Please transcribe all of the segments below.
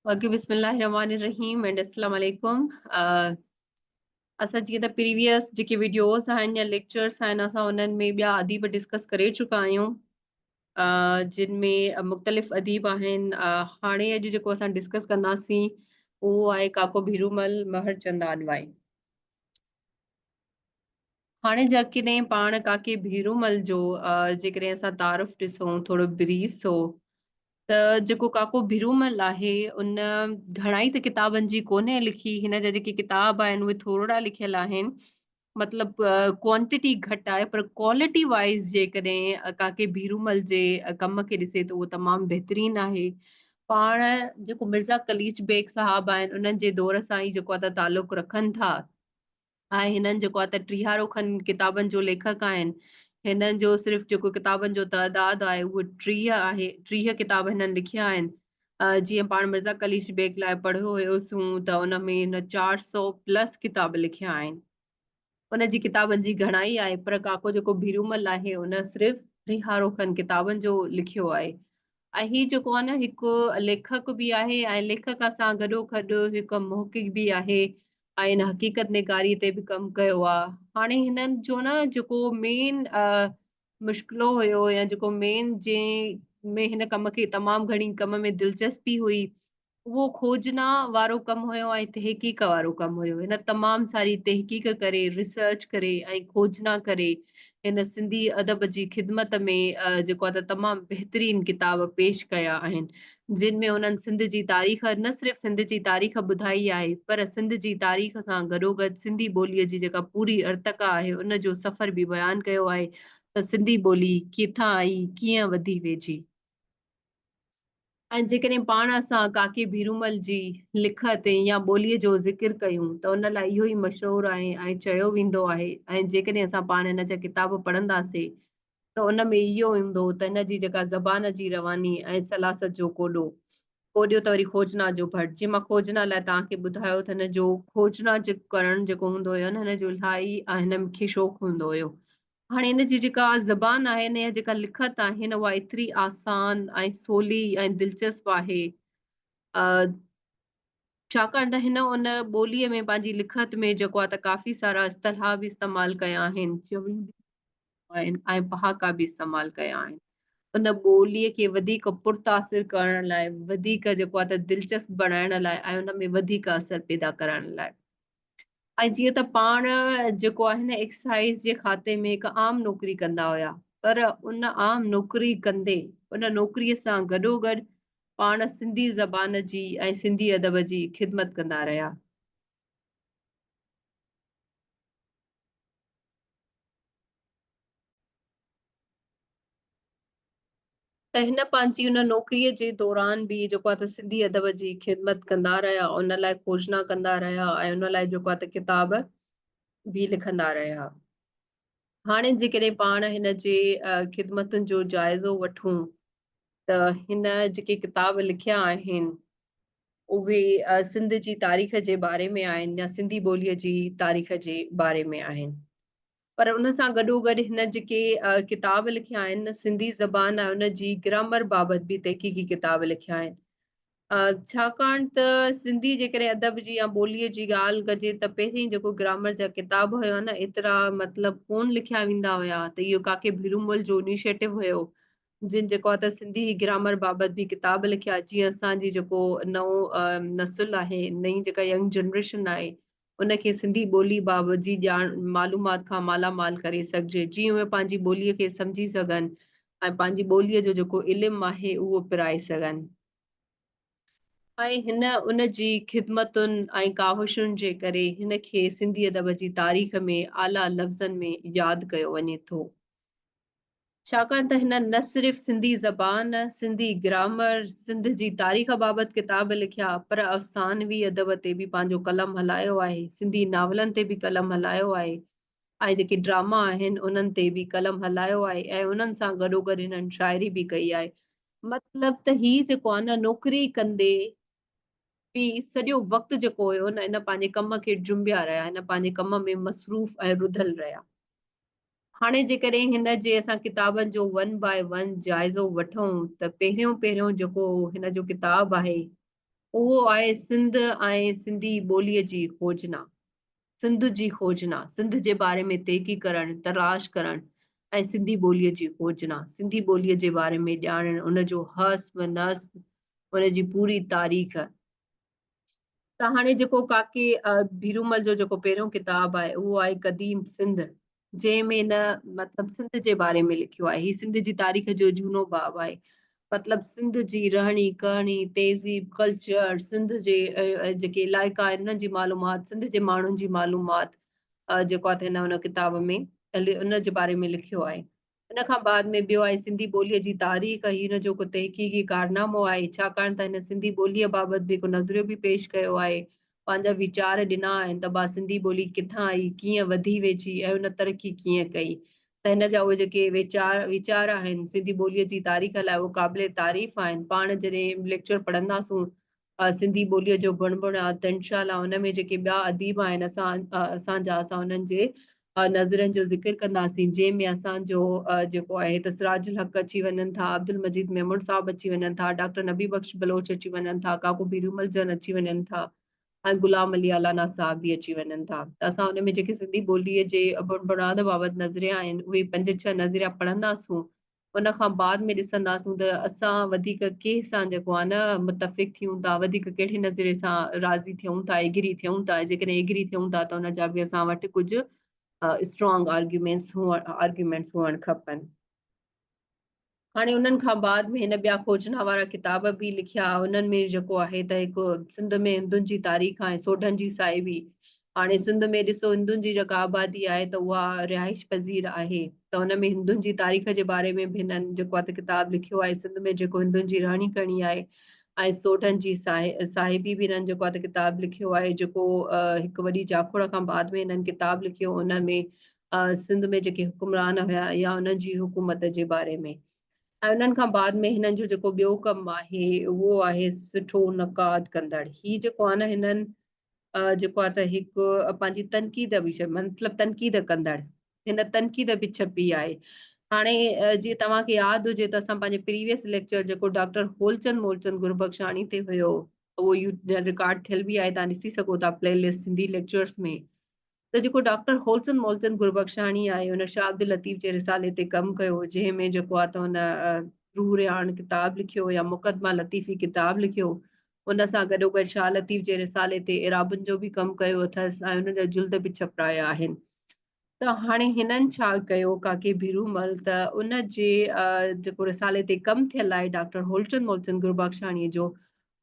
Okay बिस्मिल्लाहिर्रहमानिर्रहीम and अस्सलाम वालेकुम। असां जीअं त प्रीवियस जेके वीडियोस आहिनि या लेक्चर्स आहिनि असां उन्हनि में ॿिया अदीब डिस्कस करे चुका आहियूं, जिन में मुख़्तलिफ़ अदीब आहिनि। हाणे अॼु जेको असां डिस्कस कंदासीं उहो आहे काको भीरूमल महरचंद आडवाणी। हाणे जकॾहिं पाण काके भीरूमल जो जेकॾहिं असां तारुफ़ ॾिसूं थोरो ब्रीफ सो, त जेको काको भीरूमल आहे उन घणाई त किताबनि जी कोन्हे लिखी। हिन जा जेके किताब आहिनि उहे थोरा लिखियल आहिनि, मतिलबु क्वांटिटी घटि आहे, पर क्वालिटी वाइज़ जेकॾहिं काके भीरूमल जे कम खे ॾिसे त उहो तमामु बहितरीनु आहे। पाण जेको मिर्ज़ा कलीच बेग साहब आहिनि उन्हनि जे दौर सां ई जेको आहे त तालुक़ु रखनि था। ऐं हिननि जेको आहे त 30 खनि किताबनि जो लेखक आहिनि। हिननि जो सिर्फ़ु जेको किताबनि जो तइदाद आहे उहो 30 आहे। 30 किताब हिननि लिखिया आहिनि। जीअं पाण मिर्ज़ा कलीच बेग लाइ पढ़ियो हुयोसीं त उन में हिन 400 प्लस किताब लिखिया आहिनि। उन जी किताबनि जी घणाई आहे, पर काको जेको भीरूमल आहे उन सिर्फ़ु 30 खनि किताबनि जो लिखियो आहे। ऐं हीउ जेको आहे न हिकु लेखक बि आहे ऐं लेखक सां गॾोगॾु हिकु मुहक़िक़ बि आहे ऐं हिन हक़ीक़त निगारी ते बि कमु कयो आहे। हाणे हिननि जो न जेको मेन मुश्किलो हुयो या जेको मेन जंहिं में हिन कम खे तमामु घणी कम में दिलचस्पी हुई, उहो खोजना वारो कमु हुयो ऐं तहक़ीक़ वारो कमु हुयो। हिन तमामु सारी तहक़ीक़ करे, रिसर्च करे ऐं खोजना करे हिन सिंधी अदब जी ख़िदमत में जेको आहे त तमामु बहितरीनु किताब पेश कया आहिनि, जिन में हुननि सिंध जी तारीख़, न सिर्फ़ु सिंध जी तारीख़ ॿुधाई आहे, पर सिंध जी तारीख़ सां गॾोगॾु सिंधी ॿोलीअ जी जेका पूरी अर्तक़ा आहे उन जो सफ़र बि बयानु कयो आहे त सिंधी ॿोली किथां आई, कीअं वधी वेझी। ऐं जेकॾहिं पाण असां काके भीरूमल जी लिखत या ॿोलीअ जो ज़िक्र कयूं त उन लाइ इहो ई मशहूरु आहे ऐं चयो वेंदो आहे। ऐं जेकॾहिं असां पाण हिन जा किताब पढ़ंदासीं त उन में इहो ईंदो त हिन जी जेका ज़बान जी रवानी ऐं सलासत जो कोॾो, कोॾियो त वरी खोजना जो भट्ट। जीअं मां खोजना लाइ तव्हांखे ॿुधायो त हिन जो खोजना करणु जेको हूंदो हुयो न, हिन जो इलाही हिन खे शौक़ु हूंदो हुयो। हाणे हिन जी जेका ज़बान आहे, हिन जा जेका लिखत आहिनि उहा एतिरी आसान ऐं सवली ऐं दिलचस्प आहे, अ, छाकाणि त हिन उन ॿोलीअ में पंहिंजी लिखत में जेको आहे त काफ़ी सारा इस्तिलाह बि इस्तेमालु कया आहिनि, जमियूं बि आहिनि ऐं पहाका बि इस्तेमालु कया आहिनि। उन ॿोलीअ खे वधीक पुरतासिर करण लाइ, वधीक जेको आहे त दिलचस्प बणाइण लाइ ऐं उन में वधीक असर पैदा करण लाइ। ऐं जीअं त पाण जेको आहे न एक्साइज़ जे खाते में हिकु आम नौकरी कंदा हुया, पर उन आम नौकरी कंदे उन नौकरीअ सां गॾोगॾु पाण सिंधी ज़बान जी ऐं सिंधी अदब जी ख़िदमत कंदा रहिया। त हिन पंहिंजी उन नौकरीअ जे दौरान बि जेको आहे त सिंधी अदब जी ख़िदमत कंदा रहिया, उन लाइ खोजना कंदा रहिया ऐं उन लाइ जेको आहे त किताब बि लिखंदा रहिया। हाणे जेकॾहिं पाण हिन जे ख़िदमतुनि जो जाइज़ो वठूं त हिन जेके किताब लिखिया आहिनि उहे सिंध जी तारीख़ जे बारे में आहिनि या सिंधी ॿोलीअ जी तारीख़ जे बारे में आहिनि। पर उन सां गॾोगॾु हिन जेके किताब लिखिया आहिनि, सिंधी ज़बान आहे उन जी ग्रामर बाबति बि तहक़ीक़ी किताब लिखिया आहिनि। छाकाणि त सिंधी जेकॾहिं अदब जी या ॿोलीअ जी ॻाल्हि कजे त पहिरीं जेको ग्रामर जा किताब हुया न, एतिरा मतिलबु कोन लिखिया वेंदा हुया। त इहो काके भीरूमल जो इनिशिएटिव हुयो, जिन जेको आहे त सिंधी ग्रामर बाबति बि किताब लिखिया, जीअं असांजी जेको नओं नसुल आहे, नई जेका यंग जनरेशन आहे, उनखे सिंधी ॿोली बाबति जी ॼाण मालूमात खां मालामाल करे सघिजे, जीअं उहे पंहिंजी ॿोलीअ खे सम्झी सघनि ऐं पंहिंजी ॿोलीअ जो जेको इल्मु आहे उहो पिराए सघनि। ऐं हिन उन जी ख़िदमतुनि ऐं काविशुनि जे करे हिन खे सिंधी अदब जी तारीख़ में आला लफ़्ज़नि में यादि कयो वञे थो। छाकाणि त हिन न सिर्फ़ सिंधी ज़बान, सिंधी ग्रामर, सिंध जी तारीख़ बाबति किताब लिखिया, पर अफ़सानवी अदब ते बि पंहिंजो कलम हलायो आहे, सिंधी नावलनि ते बि कलम हलायो आहे ऐं जेके ड्रामा आहिनि उन्हनि ते बि कलम हलायो आहे ऐं उन्हनि सां गॾोगॾु हिननि शाइरी बि कई आहे। मतिलबु त हीउ जेको आहे न, नौकरी कंदे बि सॼो वक़्तु जेको हुयो न, हिन पंहिंजे कम खे जुंबिया रहिया, हिन पंहिंजे कम में मसरूफ़ ऐं रुधल रहिया। हाणे जेकॾहिं हिन जे असां किताबनि जो वन बाय वन जाइज़ो वठूं त पहिरियों पहिरियों जेको हिन जो किताब आहे उहो आहे सिंध ऐं सिंधी ॿोलीअ जी खोजना। सिंध जी खोजना, सिंध जे बारे में तहक़ीक़ करणु, तलाश करणु ऐं सिंधी ॿोलीअ जी खोजना, सिंधी ॿोलीअ जे बारे में ॼाणणु, उन जो हस्ब, नस्ब, उन जी पूरी तारीख़। त हाणे जेको काके भीरूमल जो जेको पहिरियों किताबु आहे, उहो आहे क़दीम सिंध, जंहिंमें न मतिलबु सिंध जे बारे में लिखियो आहे। हीउ सिंध जी तारीख़ जो जूनो बाब आहे। मतिलबु सिंध जी रहणी कहणी, तहज़ीब, कल्चर, सिंध जे जेके इलाइक़ा आहिनि उन्हनि जी मालूमात, सिंध जे माण्हुनि जी मालूमात, जेको आहे त हिन उन किताब में उन जे बारे में लिखियो आहे। इन खां बाद में ॿियो आहे सिंधी ॿोलीअ जी तारीख़। हीउ हिन जो को तहक़ीक़ी कारनामो आहे, छाकाणि त हिन सिंधी ॿोलीअ बाबति बि हिकु नज़रियो बि पेश कयो आहे, पंहिंजा वीचार ॾिना आहिनि त बा सिंधी ॿोली किथां आई, कीअं वधी वेझी ऐं उन तरक़ी कीअं कई। त हिन जा उहे जेके वीचार आहिनि सिंधी ॿोलीअ जी तारीख़ लाइ, उहे क़ाबिले तारीफ़ आहिनि। पाण जॾहिं लेक्चर पढ़ंदासूं सिंधी ॿोलीअ जो बणबुणियाद, त इंशाअल्लाह उन में जेके ॿिया अदीब आहिनि असां उन्हनि जे नज़रनि जो ज़िक्र कंदासीं, जंहिंमें असांजो जेको आहे त सिराजुल हक़ अची वञनि था, अब्दुल मजीद मेमून साहब अची वञनि था, डॉक्टर नबी बख्श बलोच अची वञनि था, काको भीरूमल जन अची वञनि था, ऐं गुलाम अली आलाना साहब बि अची वञनि था। त असां हुन में जेके सिंधी ॿोलीअ जे बुनियाद बाबति नज़रिया आहिनि, उहे 5-6 नज़रिया पढ़ंदासूं। उन खां बाद में ॾिसंदासूं त असां वधीक कंहिं सां जेको आहे न मुतफ़िक़ थियूं था, वधीक कहिड़े नज़रिए सां राज़ी थियूं था, एग्री थियूं था। जेकॾहिं एग्री थियूं था त हुन जा बि असां वटि कुझु स्ट्रॉन्ग आर्ग्यूमेंट्स हुअण खपनि। हाणे उन्हनि खां बाद में हिन ॿिया खोजना वारा किताब बि लिखिया। उन्हनि में जेको आहे त हिकु सिंध में हिंदुनि जी तारीख़ आहे, सोढनि जी साहिबी। हाणे सिंध में ॾिसो हिंदुनि जी जेका आबादी आहे त उहा रिहाइश पज़ीर आहे, त हुन में हिंदुनि जी तारीख़ जे बारे में बि हिननि जेको आहे त किताब लिखियो आहे। सिंध में जेको हिंदुनि जी रहणी करणी आहे ऐं सोढनि जी साहिबी बि हिननि जेको आहे त किताब लिखियो आहे, जेको हिकु वॾी जाखोड़ खां बाद में हिननि किताब लिखियो। उन में सिंध में जेके हुकुमरान हुया या उन्हनि जी हुकूमत जे बारे में। ऐं उन्हनि खां बाद में हिननि जो जेको ॿियो कमु आहे, उहो आहे सुठो नक़ाद कंदड़। हीउ जेको आहे न हिननि जेको आहे त हिकु पंहिंजी तनक़ीद बि मतिलबु तनक़ीद कंदड़, हिन तनक़ीद बि छपी आहे। हाणे जीअं तव्हांखे यादि हुजे त असां पंहिंजे प्रीवियस लेक्चर जेको डॉक्टर होलचंद मोलचंद गुरबख्शानी ते हुयो, उहो रिकॉर्ड थियल बि आहे, तव्हां ॾिसी सघो था प्लेलिस्ट सिंधी लेक्चर्स में। त जेको डॉक्टर होलचंद मोलचंद गुरबख्शानी आहे, हुन शाह अब्दुल लतीफ़ जे रिसाले ते कमु कयो, जंहिंमें जेको आहे त हुन रूह रिहाण किताब लिखियो या मुक़दमा लतीफ़ी किताब लिखियो। उन सां गॾोगॾु शाह लतीफ़ जे रिसाले ते इराबुनि जो बि कमु कयो अथसि ऐं हुन जा जुल्द बि छपिराया आहिनि। त हाणे हिननि छा कयो काके भीरूमल, त उन जे जेको रिसाले ते कमु थियल आहे डॉक्टर होलचंद मोलचंद गुरबख्शानीअ जो,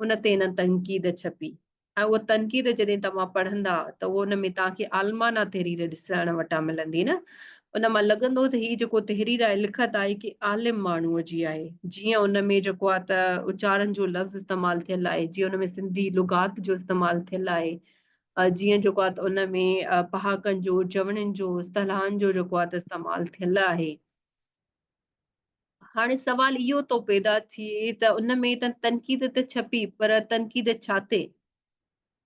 उन ते हिन तनक़ीद छपी। ऐं उहा तनक़ीद जॾहिं तव्हां पढ़ंदा त उहो हुन में तव्हांखे आलमाना तहरीर ॾिसण वटां मिलंदी न। उन मां लॻंदो त हीअ जेको तहरीर आहे, लिखत आहे कि आलिम माण्हूअ जी आहे। जीअं उन में जेको आहे त उचारनि जो लफ़्ज़ इस्तेमालु थियल आहे, जीअं हुन में सिंधी लुगात जो इस्तेमालु थियल आहे, जीअं जेको आहे त उन में पहाकनि जो, चवणनि जो, इस्तलाहनि जो जेको आहे त इस्तेमालु थियल आहे। हाणे सवाल इहो थो पैदा थिए त उन में त तनक़ीद त छपी, पर तनक़ीद छा ते?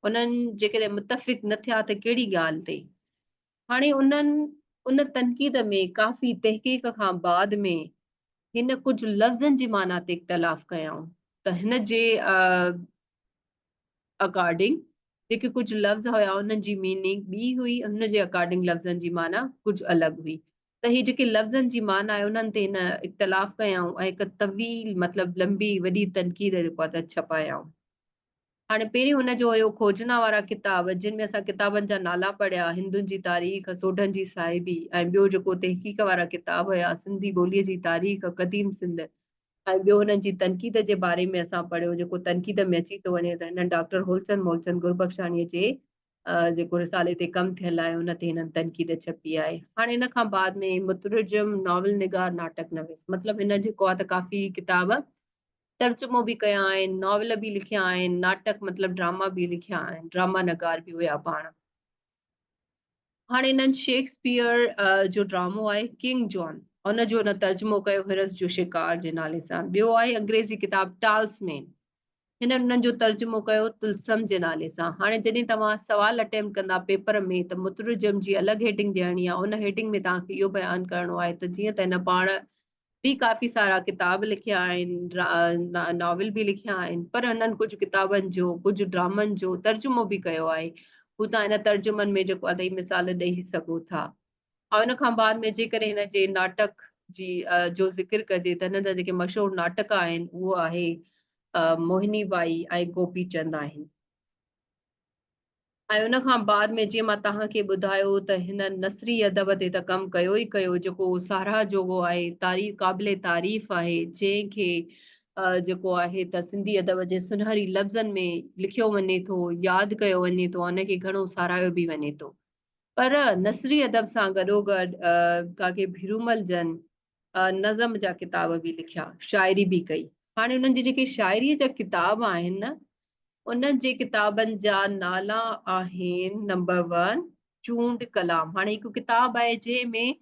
उन्हनि जेकॾहिं मुतफ़िक़ न थिया त कहिड़ी ॻाल्हि ते? हाणे उन्हनि उन तनक़ीद में काफ़ी तहक़ीक़ खां बाद में हिन कुझु लफ़्ज़नि जी माना ते इख़्तिलाफ़ कयाऊं। त हिन जे अकॉर्डिंग जेके कुझु लफ़्ज़ हुया उन्हनि जी मीनिंग ॿी हुई, हुन जे अकॉर्डिंग लफ़्ज़नि जी माना कुझु अलॻि हुई। त ही जेके लफ़्ज़नि जी माना आहे उन्हनि ते हिन इख़्तिलाफ़ कयाऊं ऐं हिकु तवील मतिलबु लंबी वॾी तनक़ीद जेको आहे त छपायाऊं। हाणे पहिरीं हुन जो हुयो खोजना वारा किताब, जिन में असां किताबनि जा नाला पढ़िया, हिंदुनि जी तारीख़, सोढनि जी साहिबी, ऐं ॿियो जेको तहक़ीक़ वारा किताब हुया, सिंधी ॿोलीअ जी तारीख़, क़दीम सिंध, ऐं ॿियो हुननि जी तनक़ीद जे बारे में असां पढ़ियो, जेको तनक़ीद में अची थो वञे त हिन डॉक्टर होलचंद मोलचंद गुरबख्शानीअ जे जेको रिसाले ते कमु थियल आहे, उन ते हिननि तनक़ीद छपी आहे। हाणे हिन खां बाद में मुतरजम, नावल निगार, नाटक नवीस, मतिलबु हिन जेको आहे त काफ़ी किताब तर्जुमो बि कया आहिनि, नॉवल बि लिखिया आहिनि, नाटक मतिलबु ड्रामा बि लिखिया आहिनि, ड्रामा नगार बि हुया पाण। हाणे हिननि शेक्सपियर जो ड्रामो आहे किंग जॉन, उन जो न तर्जुमो कयो हिरस जो शिकार जे नाले सां। ॿियो आहे अंग्रेज़ी किताब टाल्समेन, हिननि उन्हनि जो तर्जुमो कयो तुलसम जे नाले सां। हाणे जॾहिं तव्हां सवाल अटेम्प्ट कंदा पेपर में त मुतरजम जी अलॻि हेडिंग ॾियणी आहे, उन हेडिंग में तव्हांखे इहो बयानु करिणो आहे त जीअं त हिन पाण ॿी काफ़ी सारा किताब लिखिया आहिनि, नॉवल बि लिखिया आहिनि, पर हुननि कुझु किताबनि जो, कुझु ड्रामनि जो तर्जुमो बि कयो आहे। हू तव्हां हिन तर्जुमनि में जेको अथई मिसाल ॾेई सघो था। ऐं हुन खां बाद में जेकॾहिं हिन जे नाटक जी जो ज़िक्र कजे त हिन जा जेके मशहूरु नाटक आहिनि, उहो आहे मोहिनी बाई ऐं गोपी चंद आहिनि। ऐं उन खां बाद में जीअं मां तव्हांखे ॿुधायो त हिन नसरी अदब ते त कमु कयो ई कयो, जेको साराह जोॻो आहे, क़ाबिले तारीफ़ आहे, जंहिंखे जेको आहे त सिंधी अदब जे सुनहरी लफ़्ज़नि में लिखियो वञे थो, यादि कयो वञे थो, उन खे घणो साराहियो बि वञे थो। पर नसरी अदब सां गॾोगॾु काके भीरूमल जन नज़म जा किताब बि लिखिया, शाइरी बि कई। हाणे उन्हनि जी जेके शाइरीअ जा किताब आहिनि न, उन्हनि जे किताबनि जा नाला आहिनि नंबर 1 चूंड कलाम। हाणे हिकु किताब आहे जंहिं में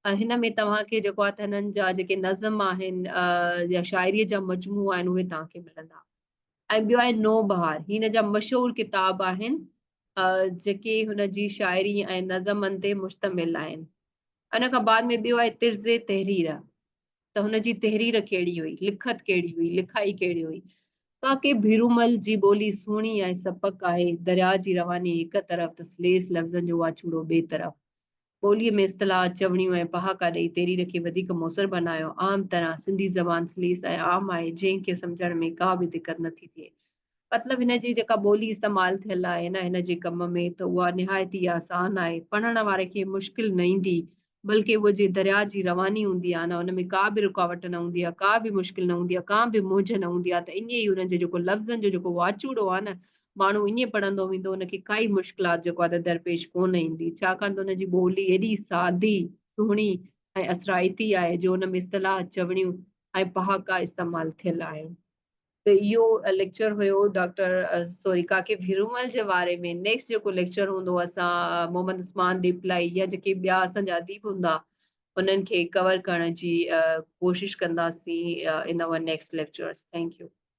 हिन में तव्हांखे जेको आहे त हिननि जा जेके नज़म आहिनि या शाइरीअ जा मजमू आहिनि उहे तव्हांखे मिलंदा। ऐं ॿियो आहे नौबहार, हिन जा मशहूरु किताब आहिनि जेके हुन जी शाइरी ऐं नज़मनि ते मुश्तमिल आहिनि। उन खां बाद में ॿियो आहे तिर्ज़े तहरीर, त हुन जी तहरीर कहिड़ी हुई, लिखत कहिड़ी हुई, लिखाई कहिड़ी हुई। काके भीरूमल जी ॿोली सुहिणी ऐं सपक आहे, दरिया जी रवानी हिक तरफ़ त सलेस लफ़्ज़नि जो वाचूड़ो ॿिए तरफ़। ॿोलीअ में इस्तिलाह चवणियूं ऐं पहाका ॾेई तहरीर खे वधीक मुअसर बनायो। आम तरह सिंधी ज़बान सलीस ऐं आम आहे, जंहिंखे सम्झण में का बि दिक़त नथी थिए। मतिलबु हिन जी जेका ॿोली इस्तेमालु थियल आहे न हिन जे कम में, त उहा निहायती आसान आहे, पढ़ण वारे खे मुश्किल न ईंदी, बल्कि उहो जे दरिया जी रवानी हूंदी आहे न, हुन में का बि रुकावट न हूंदी आहे, का बि मुश्किल न हूंदी आहे, का बि मुंझ न हूंदी आहे, त ईअं ई हुननि जो जेको लफ़्ज़नि जो जेको वाचूड़ो आहे न, माण्हू ईअं पढ़ंदो वेंदो, हुनखे काई मुश्किलात जेको आहे त दरपेश कोन ईंदी, छाकाणि त हुन जी ॿोली एॾी सादी, सुहिणी ऐं असराइती आहे, जो हुन में इस्तिलाह चवणियूं ऐं पहाका इस्तेमालु थियल आहिनि। त इहो लेक्चर हुयो काके भीरूमल जे बारे में। नेक्स्ट जेको लेक्चर हूंदो असां मोहम्मद उस्मान डिपलाई या जेके ॿिया असांजा अदीब हूंदा उन्हनि खे कवर करण जी कोशिश कंदासीं इन our next lectures. Thank U.